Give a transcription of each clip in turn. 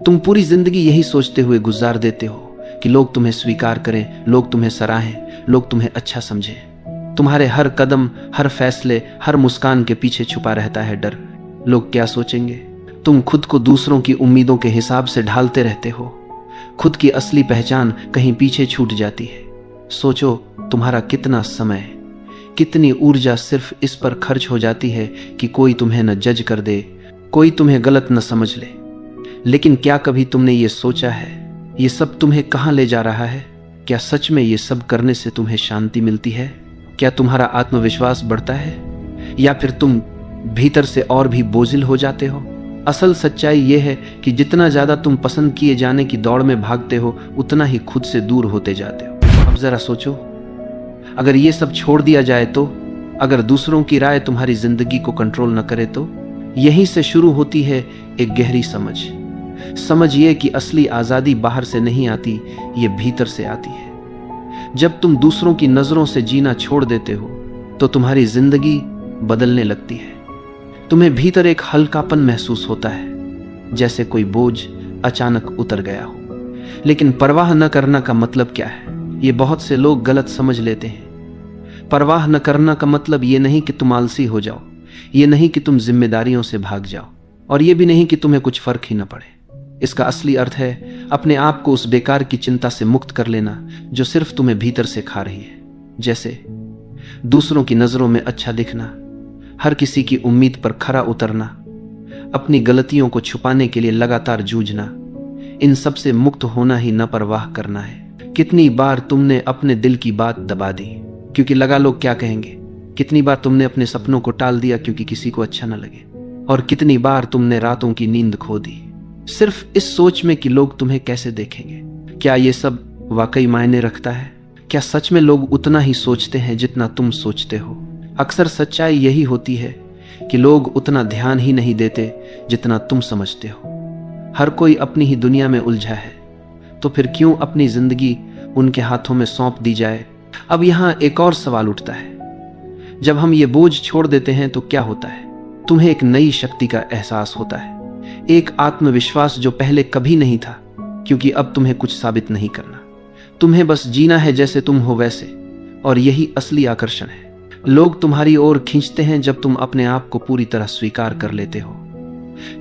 तुम पूरी जिंदगी यही सोचते हुए गुजार देते हो कि लोग तुम्हें स्वीकार करें, लोग तुम्हें सराहें, लोग तुम्हें अच्छा समझें। तुम्हारे हर कदम, हर फैसले, हर मुस्कान के पीछे छुपा रहता है डर। लोग क्या सोचेंगे? तुम खुद को दूसरों की उम्मीदों के हिसाब से ढालते रहते हो। खुद की असली पहचान कहीं पीछे छूट जाती है। सोचो, तुम्हारा कितना समय, कितनी ऊर्जा सिर्फ इस पर खर्च हो जाती है कि कोई तुम्हें न जज कर दे, कोई तुम्हें गलत न समझ ले। लेकिन क्या कभी तुमने ये सोचा है, ये सब तुम्हें कहाँ ले जा रहा है? क्या सच में ये सब करने से तुम्हें शांति मिलती है? क्या तुम्हारा आत्मविश्वास बढ़ता है, या फिर तुम भीतर से और भी बोझिल हो जाते हो? असल सच्चाई ये है कि जितना ज्यादा तुम पसंद किए जाने की दौड़ में भागते हो, उतना ही खुद से दूर होते जाते हो। अब जरा सोचो, अगर ये सब छोड़ दिया जाए तो, अगर दूसरों की राय तुम्हारी जिंदगी को कंट्रोल न करे तो? यहीं से शुरू होती है एक गहरी समझ ये कि असली आजादी बाहर से नहीं आती, ये भीतर से आती है। जब तुम दूसरों की नजरों से जीना छोड़ देते हो तो तुम्हारी जिंदगी बदलने लगती है। तुम्हें भीतर एक हल्कापन महसूस होता है, जैसे कोई बोझ अचानक उतर गया हो। लेकिन परवाह न करना का मतलब क्या है, ये बहुत से लोग गलत समझ लेते हैं। परवाह न करना का मतलब ये नहीं कि तुम आलसी हो जाओ, ये नहीं कि तुम जिम्मेदारियों से भाग जाओ, और ये भी नहीं कि तुम्हें कुछ फर्क ही न पड़े। इसका असली अर्थ है अपने आप को उस बेकार की चिंता से मुक्त कर लेना जो सिर्फ तुम्हें भीतर से खा रही है। जैसे दूसरों की नजरों में अच्छा दिखना, हर किसी की उम्मीद पर खरा उतरना, अपनी गलतियों को छुपाने के लिए लगातार जूझना। इन सब से मुक्त होना ही न परवाह करना है। कितनी बार तुमने अपने दिल की बात दबा दी क्योंकि लगा लोग क्या कहेंगे? कितनी बार तुमने अपने सपनों को टाल दिया क्योंकि किसी को अच्छा न लगे? और कितनी बार तुमने रातों की नींद खो दी सिर्फ इस सोच में कि लोग तुम्हें कैसे देखेंगे? क्या ये सब वाकई मायने रखता है? क्या सच में लोग उतना ही सोचते हैं जितना तुम सोचते हो? अक्सर सच्चाई यही होती है कि लोग उतना ध्यान ही नहीं देते जितना तुम समझते हो। हर कोई अपनी ही दुनिया में उलझा है, तो फिर क्यों अपनी जिंदगी उनके हाथों में सौंप दी जाए? अब यहाँ एक और सवाल उठता है, जब हम ये बोझ छोड़ देते हैं तो क्या होता है? तुम्हें एक नई शक्ति का एहसास होता है, एक आत्मविश्वास जो पहले कभी नहीं था, क्योंकि अब तुम्हें कुछ साबित नहीं करना, तुम्हें बस जीना है जैसे तुम हो वैसे। और यही असली आकर्षण है। लोग तुम्हारी ओर खींचते हैं जब तुम अपने आप को पूरी तरह स्वीकार कर लेते हो,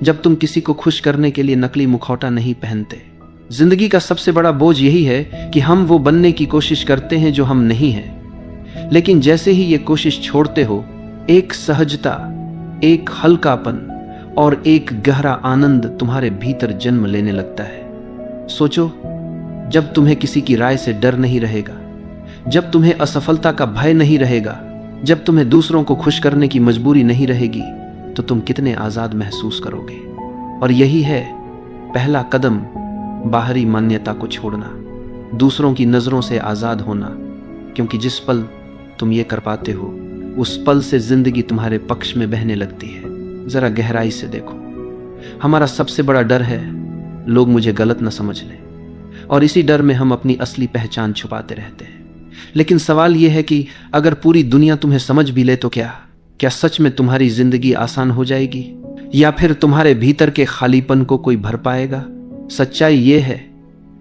जब तुम किसी को खुश करने के लिए नकली मुखौटा नहीं पहनते। जिंदगी का सबसे बड़ा बोझ यही है कि हम वो बनने की कोशिश करते हैं जो हम नहीं हैं। लेकिन जैसे ही ये कोशिश छोड़ते हो, एक सहजता, एक हल्कापन और एक गहरा आनंद तुम्हारे भीतर जन्म लेने लगता है। सोचो, जब तुम्हें किसी की राय से डर नहीं रहेगा, जब तुम्हें असफलता का भय नहीं रहेगा, जब तुम्हें दूसरों को खुश करने की मजबूरी नहीं रहेगी, तो तुम कितने आजाद महसूस करोगे। और यही है पहला कदम, बाहरी मान्यता को छोड़ना, दूसरों की नजरों से आजाद होना। क्योंकि जिस पल तुम ये कर पाते हो, उस पल से जिंदगी तुम्हारे पक्ष में बहने लगती है। जरा गहराई से देखो, हमारा सबसे बड़ा डर है लोग मुझे गलत न समझ लें, और इसी डर में हम अपनी असली पहचान छुपाते रहते हैं। लेकिन सवाल यह है कि अगर पूरी दुनिया तुम्हें समझ भी ले तो क्या सच में तुम्हारी जिंदगी आसान हो जाएगी, या फिर तुम्हारे भीतर के खालीपन को कोई भर पाएगा? सच्चाई यह है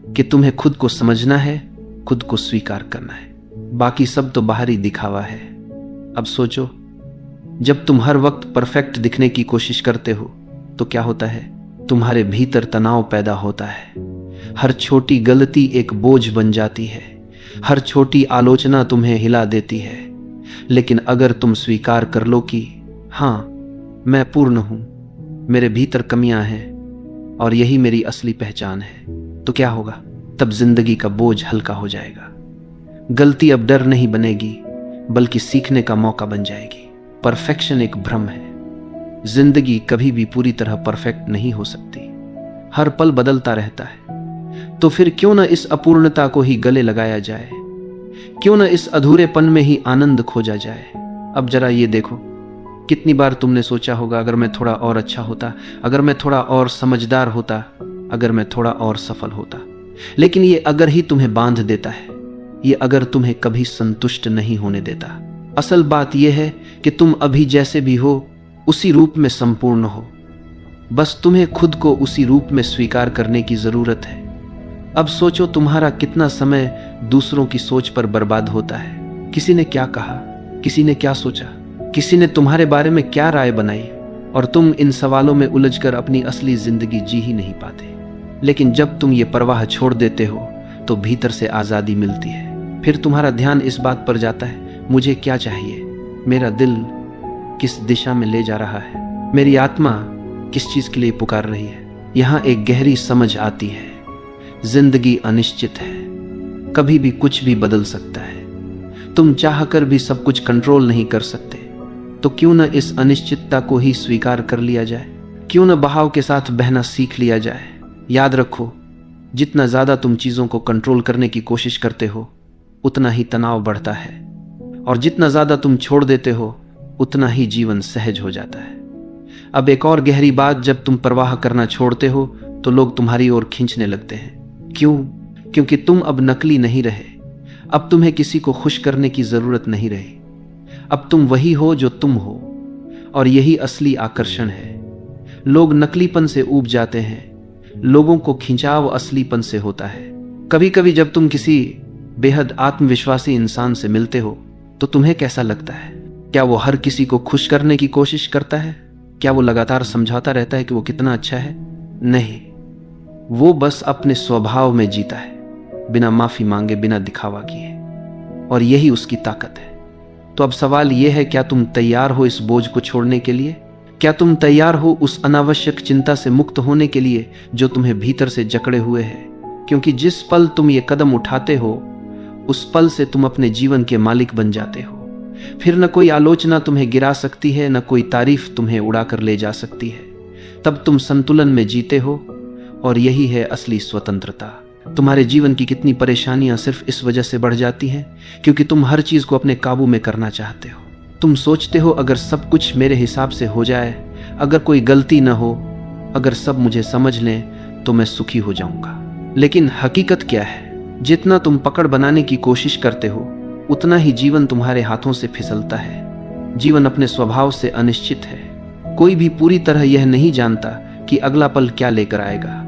कि तुम्हें खुद को समझना है, खुद को स्वीकार करना है, बाकी सब तो बाहरी दिखावा है। अब सोचो, जब तुम हर वक्त परफेक्ट दिखने की कोशिश करते हो तो क्या होता है? तुम्हारे भीतर तनाव पैदा होता है। हर छोटी गलती एक बोझ बन जाती है, हर छोटी आलोचना तुम्हें हिला देती है। लेकिन अगर तुम स्वीकार कर लो कि हाँ, मैं पूर्ण हूं, मेरे भीतर कमियां हैं और यही मेरी असली पहचान है, तो क्या होगा? तब जिंदगी का बोझ हल्का हो जाएगा। गलती अब डर नहीं बनेगी, बल्कि सीखने का मौका बन जाएगी। परफेक्शन एक भ्रम है। जिंदगी कभी भी पूरी तरह परफेक्ट नहीं हो सकती, हर पल बदलता रहता है। तो फिर क्यों न इस अपूर्णता को ही गले लगाया जाए, क्यों न इस अधूरेपन में ही आनंद खोजा जाए। अब जरा ये देखो, कितनी बार तुमने सोचा होगा, अगर मैं थोड़ा और अच्छा होता, अगर मैं थोड़ा और समझदार होता, अगर मैं थोड़ा और सफल होता। लेकिन ये अगर ही तुम्हें बांध देता है, ये अगर तुम्हें कभी संतुष्ट नहीं होने देता। असल बात यह है कि तुम अभी जैसे भी हो, उसी रूप में संपूर्ण हो। बस तुम्हें खुद को उसी रूप में स्वीकार करने की जरूरत है। अब सोचो तुम्हारा कितना समय दूसरों की सोच पर बर्बाद होता है। किसी ने क्या कहा, किसी ने क्या सोचा, किसी ने तुम्हारे बारे में क्या राय बनाई, और तुम इन सवालों में उलझकर अपनी असली जिंदगी जी ही नहीं पाते। लेकिन जब तुम ये परवाह छोड़ देते हो तो भीतर से आजादी मिलती है। फिर तुम्हारा ध्यान इस बात पर जाता है, मुझे क्या चाहिए, मेरा दिल किस दिशा में ले जा रहा है, मेरी आत्मा किस चीज के लिए पुकार रही है। यहां एक गहरी समझ आती है, जिंदगी अनिश्चित है, कभी भी कुछ भी बदल सकता है। तुम चाहकर भी सब कुछ कंट्रोल नहीं कर सकते, तो क्यों न इस अनिश्चितता को ही स्वीकार कर लिया जाए, क्यों न बहाव के साथ बहना सीख लिया जाए। याद रखो, जितना ज्यादा तुम चीजों को कंट्रोल करने की कोशिश करते हो उतना ही तनाव बढ़ता है, और जितना ज्यादा तुम छोड़ देते हो उतना ही जीवन सहज हो जाता है। अब एक और गहरी बात, जब तुम परवाह करना छोड़ते हो तो लोग तुम्हारी ओर खींचने लगते हैं। क्यों? क्योंकि तुम अब नकली नहीं रहे। अब तुम्हें किसी को खुश करने की जरूरत नहीं रही। अब तुम वही हो जो तुम हो, और यही असली आकर्षण है। लोग नकलीपन से ऊब जाते हैं, लोगों को खिंचाव असलीपन से होता है। कभी कभी जब तुम किसी बेहद आत्मविश्वासी इंसान से मिलते हो तो तुम्हें कैसा लगता है? क्या वो हर किसी को खुश करने की कोशिश करता है? क्या वो लगातार समझाता रहता है कि वो कितना अच्छा है? नहीं, वो बस अपने स्वभाव में जीता है, बिना माफी मांगे, बिना दिखावा किए, और यही उसकी ताकत है। तो अब सवाल यह है, क्या तुम तैयार हो इस बोझ को छोड़ने के लिए? क्या तुम तैयार हो उस अनावश्यक चिंता से मुक्त होने के लिए जो तुम्हें भीतर से जकड़े हुए है? क्योंकि जिस पल तुम ये कदम उठाते हो उस पल से तुम अपने जीवन के मालिक बन जाते हो। फिर न कोई आलोचना तुम्हें गिरा सकती है, न कोई तारीफ तुम्हें उड़ाकर ले जा सकती है। तब तुम संतुलन में जीते हो, और यही है असली स्वतंत्रता। तुम्हारे जीवन की कितनी परेशानियां सिर्फ इस वजह से बढ़ जाती हैं क्योंकि तुम हर चीज को अपने काबू में करना चाहते हो। तुम सोचते हो अगर सब कुछ मेरे हिसाब से हो जाए, अगर कोई गलती न हो, अगर सब मुझे समझ लें तो मैं सुखी हो जाऊंगा। लेकिन हकीकत क्या है? जितना तुम पकड़ बनाने की कोशिश करते हो उतना ही जीवन तुम्हारे हाथों से फिसलता है। जीवन अपने स्वभाव से अनिश्चित है। कोई भी पूरी तरह यह नहीं जानता कि अगला पल क्या लेकर आएगा।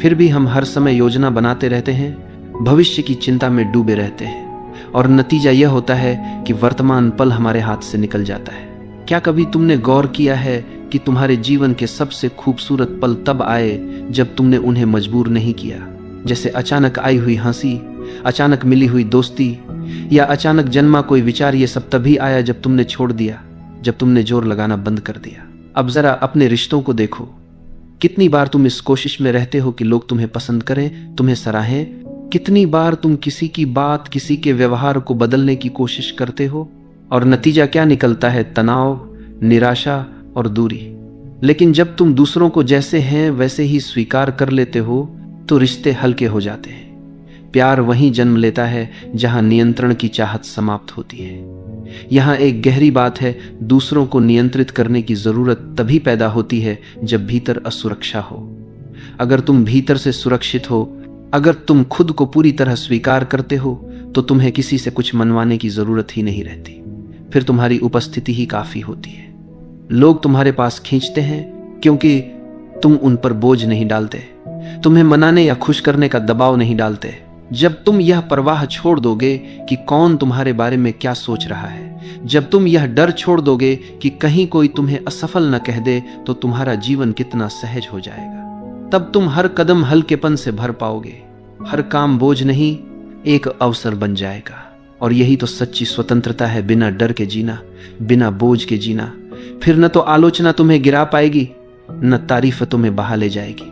फिर भी हम हर समय योजना बनाते रहते हैं, भविष्य की चिंता में डूबे रहते हैं, और नतीजा यह होता है कि वर्तमान पल हमारे हाथ से निकल जाता है। क्या कभी तुमने गौर किया है कि तुम्हारे जीवन के सबसे खूबसूरत पल तब आए जब तुमने उन्हें मजबूर नहीं किया? जैसे अचानक आई हुई हंसी, अचानक मिली हुई दोस्ती, या अचानक जन्मा कोई विचार। ये सब तभी आया जब तुमने छोड़ दिया, जब तुमने जोर लगाना बंद कर दिया। अब जरा अपने रिश्तों को देखो। कितनी बार तुम इस कोशिश में रहते हो कि लोग तुम्हें पसंद करें, तुम्हें सराहें? कितनी बार तुम किसी की बात, किसी के व्यवहार को बदलने की कोशिश करते हो, और नतीजा क्या निकलता है? तनाव, निराशा और दूरी। लेकिन जब तुम दूसरों को जैसे हैं वैसे ही स्वीकार कर लेते हो तो रिश्ते हल्के हो जाते हैं। प्यार वहीं जन्म लेता है जहां नियंत्रण की चाहत समाप्त होती है। यहां एक गहरी बात है, दूसरों को नियंत्रित करने की जरूरत तभी पैदा होती है जब भीतर असुरक्षा हो। अगर तुम भीतर से सुरक्षित हो, अगर तुम खुद को पूरी तरह स्वीकार करते हो, तो तुम्हें किसी से कुछ मनवाने की जरूरत ही नहीं रहती। फिर तुम्हारी उपस्थिति ही काफी होती है। लोग तुम्हारे पास खींचते हैं क्योंकि तुम उन पर बोझ नहीं डालते, तुम्हें मनाने या खुश करने का दबाव नहीं डालते। जब तुम यह परवाह छोड़ दोगे कि कौन तुम्हारे बारे में क्या सोच रहा है, जब तुम यह डर छोड़ दोगे कि कहीं कोई तुम्हें असफल न कह दे, तो तुम्हारा जीवन कितना सहज हो जाएगा। तब तुम हर कदम हल्केपन से भर पाओगे। हर काम बोझ नहीं, एक अवसर बन जाएगा। और यही तो सच्ची स्वतंत्रता है, बिना डर के जीना, बिना बोझ के जीना। फिर न तो आलोचना तुम्हें गिरा पाएगी, न तारीफ तुम्हें बहा ले जाएगी।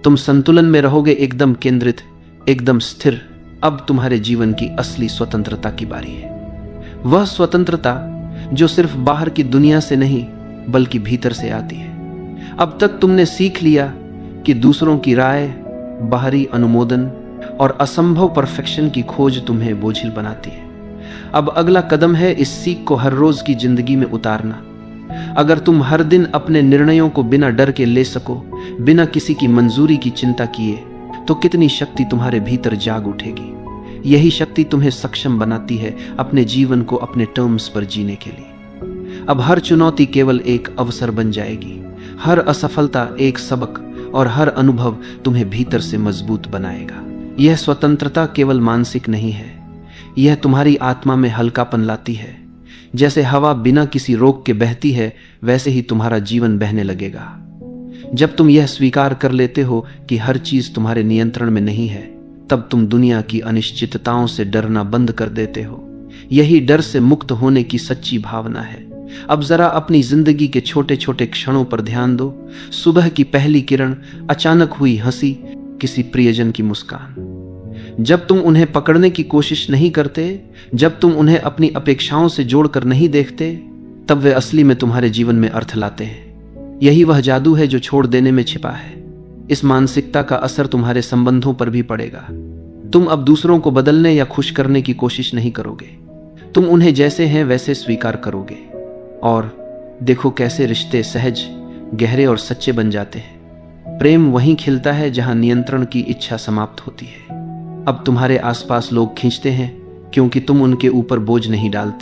तुम संतुलन में रहोगे, एकदम केंद्रित, एकदम स्थिर। अब तुम्हारे जीवन की असली स्वतंत्रता की बारी है। वह स्वतंत्रता जो सिर्फ बाहर की दुनिया से नहीं बल्कि भीतर से आती है। अब तक तुमने सीख लिया कि दूसरों की राय, बाहरी अनुमोदन और असंभव परफेक्शन की खोज तुम्हें बोझिल बनाती है। अब अगला कदम है इस सीख को हर रोज की जिंदगी में उतारना। अगर तुम हर दिन अपने निर्णयों को बिना डर के ले सको, बिना किसी की मंजूरी की चिंता किए, तो कितनी शक्ति तुम्हारे भीतर जाग उठेगी। यही शक्ति तुम्हें सक्षम बनाती है अपने जीवन को अपने टर्म्स पर जीने के लिए। अब हर चुनौती केवल एक अवसर बन जाएगी। हर असफलता एक सबक और हर अनुभव तुम्हें भीतर से मजबूत बनाएगा। यह स्वतंत्रता केवल मानसिक नहीं है, यह तुम्हारी आत्मा में हल्कापन लाती है। जैसे हवा बिना किसी रोक के बहती है, वैसे ही तुम्हारा जीवन बहने लगेगा। जब तुम यह स्वीकार कर लेते हो कि हर चीज तुम्हारे नियंत्रण में नहीं है, तब तुम दुनिया की अनिश्चितताओं से डरना बंद कर देते हो। यही डर से मुक्त होने की सच्ची भावना है। अब जरा अपनी जिंदगी के छोटे छोटे क्षणों पर ध्यान दो। सुबह की पहली किरण, अचानक हुई हंसी, किसी प्रियजन की मुस्कान। जब तुम उन्हें पकड़ने की कोशिश नहीं करते, जब तुम उन्हें अपनी अपेक्षाओं से जोड़कर नहीं देखते, तब वे असली में तुम्हारे जीवन में अर्थ लाते हैं। यही वह जादू है जो छोड़ देने में छिपा है। इस मानसिकता का असर तुम्हारे संबंधों पर भी पड़ेगा। तुम अब दूसरों को बदलने या खुश करने की कोशिश नहीं करोगे। तुम उन्हें जैसे हैं वैसे स्वीकार करोगे। और देखो कैसे रिश्ते सहज, गहरे और सच्चे बन जाते हैं। प्रेम वहीं खिलता है जहां नियंत्रण की इच्छा समाप्त होती है। अब तुम्हारे आसपास लोग खींचते हैं क्योंकि तुम उनके ऊपर बोझ नहीं डालते।